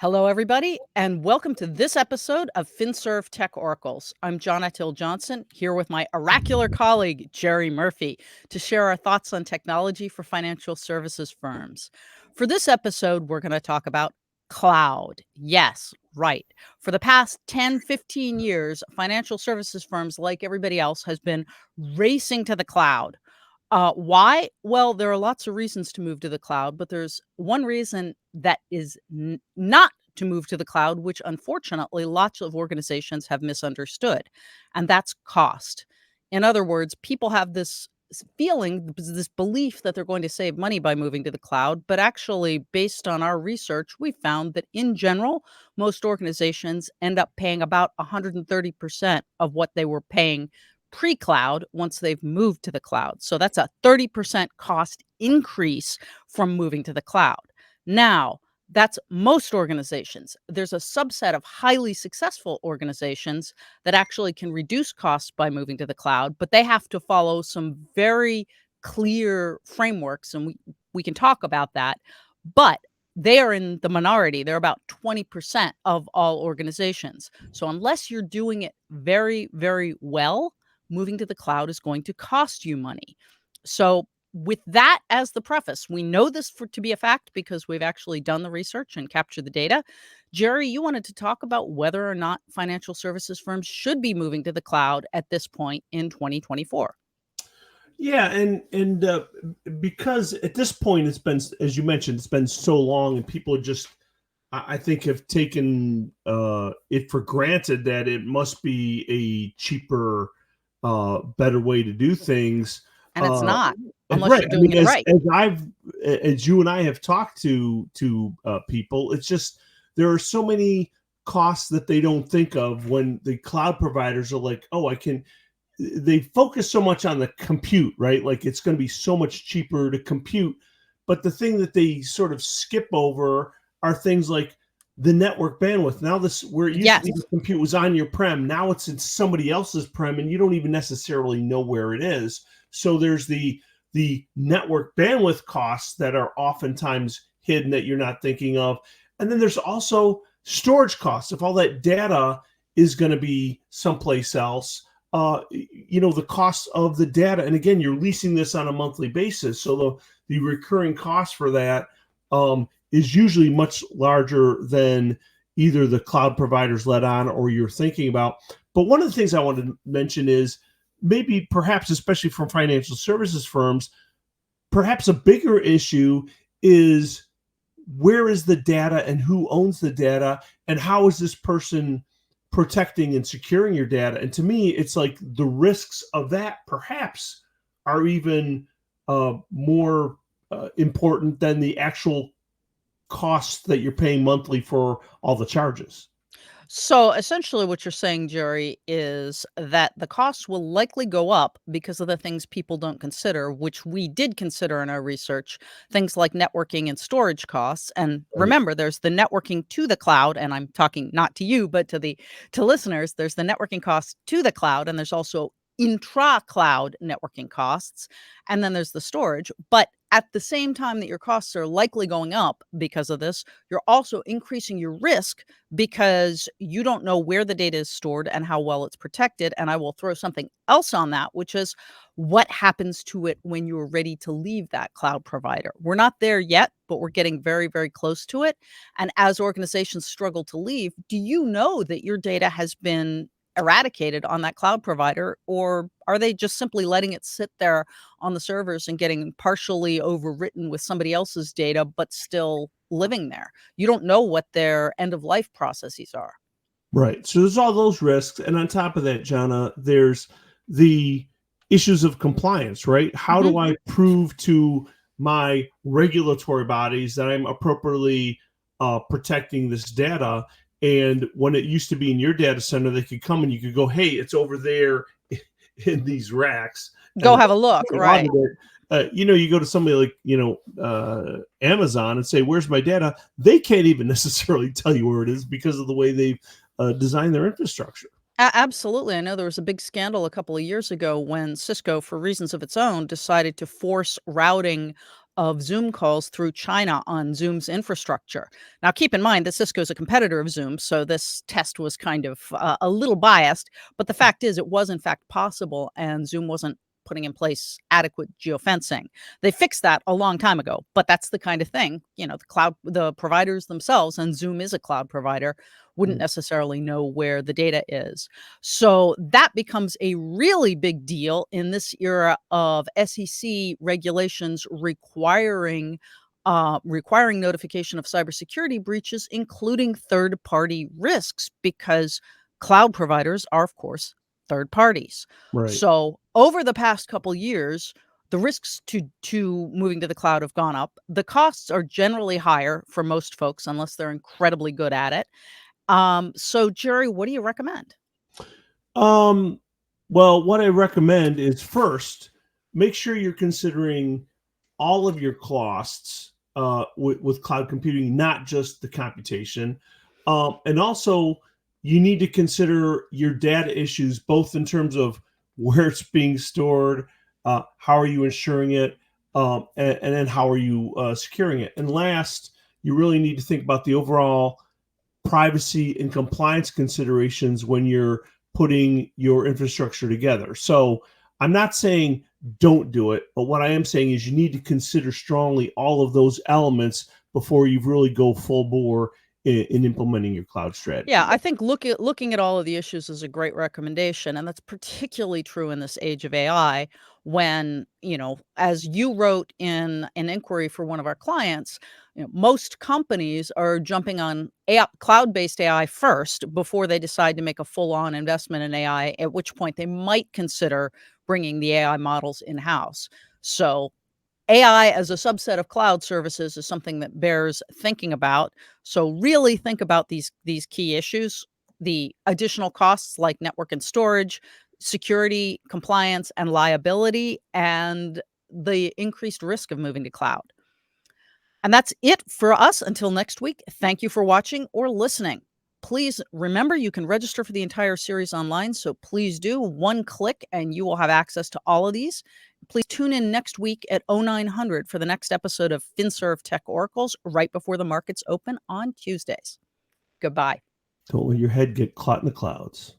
Hello, everybody, and welcome to this episode of FinServ Tech Oracles. I'm Johna Johnson, here with my oracular colleague, Jerry Murphy, to share our thoughts on technology for financial services firms. For this episode, we're going to talk about cloud. Yes, right. For the past 10, 15 years, financial services firms, like everybody else, has been racing to the cloud. Why? Well, there are lots of reasons to move to the cloud, but there's one reason that is not to move to the cloud, which unfortunately lots of organizations have misunderstood, and that's cost. In other words, people have this feeling, this belief that they're going to save money by moving to the cloud, but actually, based on our research, we found that in general, most organizations end up paying about 130% of what they were paying pre-cloud once they've moved to the cloud. So that's a 30% cost increase from moving to the cloud. Now, that's most organizations. There's a subset of highly successful organizations that actually can reduce costs by moving to the cloud, but they have to follow some very clear frameworks, and we can talk about that. But they are in the minority. They're about 20% of all organizations. So unless you're doing it very, very well, moving to the cloud is going to cost you money. So, with that as the preface, we know this to be a fact because we've actually done the research and captured the data. Jerry, you wanted to talk about whether or not financial services firms should be moving to the cloud at this point in 2024. Yeah, and because at this point it's been, as you mentioned, it's been so long, and people just, I think, have taken it for granted that it must be a cheaper, better way to do things. And it's not, unless Right. you're I doing mean, it right. as you and I have talked to people, it's just there are so many costs that they don't think of when the cloud providers are like, oh, I can. They focus so much on the compute, right? Like it's going to be so much cheaper to compute. But the thing that they sort of skip over are things like the network bandwidth. Now this, where it used to Yes. be the compute was on your prem, now it's in somebody else's prem and you don't even necessarily know where it is. So there's the network bandwidth costs that are oftentimes hidden that you're not thinking of. And then there's also storage costs. If all that data is going to be someplace else, the cost of the data. And again, you're leasing this on a monthly basis. So the recurring cost for that is usually much larger than either the cloud providers let on or you're thinking about. But one of the things I wanted to mention is maybe perhaps, especially from financial services firms, perhaps a bigger issue is where is the data and who owns the data and how is this person protecting and securing your data. And to me, it's like the risks of that perhaps are even more important than the actual costs that you're paying monthly for all the charges. So essentially, what you're saying, Jerry, is that the costs will likely go up because of the things people don't consider, which we did consider in our research, things like networking and storage costs. And Right. remember, there's the networking to the cloud, and I'm talking not to you, but to listeners. There's the networking costs to the cloud, and there's also intra-cloud networking costs, and then there's the storage. But at the same time that your costs are likely going up because of this, you're also increasing your risk because you don't know where the data is stored and how well it's protected. And I will throw something else on that, which is what happens to it when you're ready to leave that cloud provider. We're not there yet, but we're getting very, very close to it. And as organizations struggle to leave, do you know that your data has been eradicated on that cloud provider, or are they just simply letting it sit there on the servers and getting partially overwritten with somebody else's data, but still living there? You don't know what their end of life processes are. Right. So there's all those risks. And on top of that, Jonna, there's the issues of compliance, right? How Mhm. do I prove to my regulatory bodies that I'm appropriately protecting this data? And when it used to be in your data center, they could come and you could go, hey, it's over there in these racks. Go And have a look, right? audit it. You go to somebody like, Amazon and say, where's my data? They can't even necessarily tell you where it is because of the way they've designed their infrastructure. Absolutely. I know there was a big scandal a couple of years ago when Cisco, for reasons of its own, decided to force routing of Zoom calls through China on Zoom's infrastructure. Now, keep in mind that Cisco is a competitor of Zoom, so this test was kind of a little biased. But the fact is, it was in fact possible, and Zoom wasn't putting in place adequate geofencing. They fixed that a long time ago, but that's the kind of thing, the providers themselves, and Zoom is a cloud provider, wouldn't necessarily know where the data is. So that becomes a really big deal in this era of SEC regulations requiring notification of cybersecurity breaches, including third-party risks, because cloud providers are, of course, third parties. Right. So over the past couple years, the risks to moving to the cloud have gone up. The costs are generally higher for most folks, unless they're incredibly good at it. So Jerry, what do you recommend? Um, well, what I recommend is first, make sure you're considering all of your costs with cloud computing, not just the computation. And also, you need to consider your data issues, both in terms of where it's being stored, how are you ensuring it, and then how are you securing it. And last, you really need to think about the overall privacy and compliance considerations when you're putting your infrastructure together. So I'm not saying don't do it, but what I am saying is you need to consider strongly all of those elements before you really go full bore in implementing your cloud strategy. Yeah, I think looking at all of the issues is a great recommendation, and that's particularly true in this age of AI when, as you wrote in an inquiry for one of our clients, most companies are jumping on AI, cloud-based AI first before they decide to make a full-on investment in AI, at which point they might consider bringing the AI models in-house. So AI as a subset of cloud services is something that bears thinking about. So really think about these key issues, the additional costs like network and storage, security, compliance, and liability, and the increased risk of moving to cloud. And that's it for us until next week. Thank you for watching or listening. Please remember you can register for the entire series online, so please do. One click and you will have access to all of these. Please tune in next week at 0900 for the next episode of FinServ Tech Oracles right before the markets open on Tuesdays. Goodbye. Don't let your head get caught in the clouds.